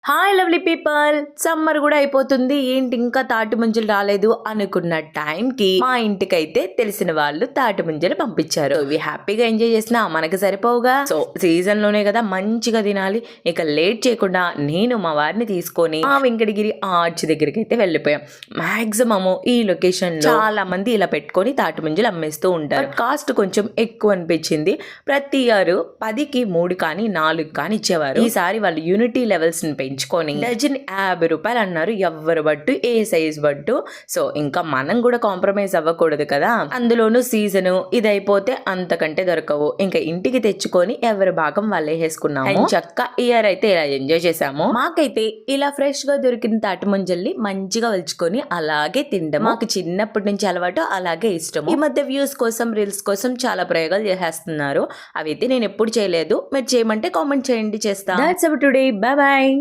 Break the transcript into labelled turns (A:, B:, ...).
A: Hi lovely people, summer కూడా అయిపోతుంది. ఏంటి ఇంకా తాటి ముంజలు రాలేదు అనుకున్న టైంకి మా ఇంటికైతే తెలిసిన వాళ్ళు తాటి ముంజలు పంపించారు. ఇవి హ్యాపీగా ఎంజాయ్ చేసినా మనకి సరిపోవుగా. సో సీజన్ లోనే కదా మంచిగా తినాలి. ఇక లేట్ చేయకుండా నేను మా వారిని తీసుకొని ఆ వెంకటగిరి ఆర్చ్ దగ్గరికి అయితే వెళ్ళిపోయాం. మాక్సిమం ఈ లొకేషన్ లో చాలా మంది ఇలా పెట్టుకొని తాటి ముంజలు అమ్మేస్తూ ఉంటారు. కాస్ట్ కొంచెం ఎక్కువ అనిపించింది. ప్రతి ఇయర్ 10కి 3 కానీ 4 కానీ ఇచ్చేవారు. ఈసారి వాళ్ళు యూనిటీ లెవెల్స్ ని పెంచుకొని డజన్ 50 రూపాయలు అన్నారు. ఎవరు బట్టు ఏ సైజ్ బట్టు. సో ఇంకా మనం కూడా కాంప్రమైజ్ అవ్వకూడదు కదా. అందులోనూ సీజన్ ఇదైపోతే అంతకంటే దొరకవు. ఇంకా ఇంటికి తెచ్చుకొని ఎవరి భాగం వాళ్ళే వేసుకున్నాము. చక్క ఇయర్ అయితే ఇలా ఎంజాయ్ చేసాము. మాకైతే ఇలా ఫ్రెష్ గా దొరికిన తాటి ముంజల్ని మంచిగా వలుచుకొని అలాగే తినడం మాకు చిన్నప్పటి నుంచి అలవాటు, అలాగే ఇష్టం. ఈ మధ్య వ్యూస్ కోసం రీల్స్ కోసం చాలా ప్రయోగాలు చేసేస్తున్నారు. అవి అయితే నేను ఎప్పుడు చేయలేదు. మీరు చేయమంటే కామెంట్ చేయండి, చేస్తా. That's our today. By by.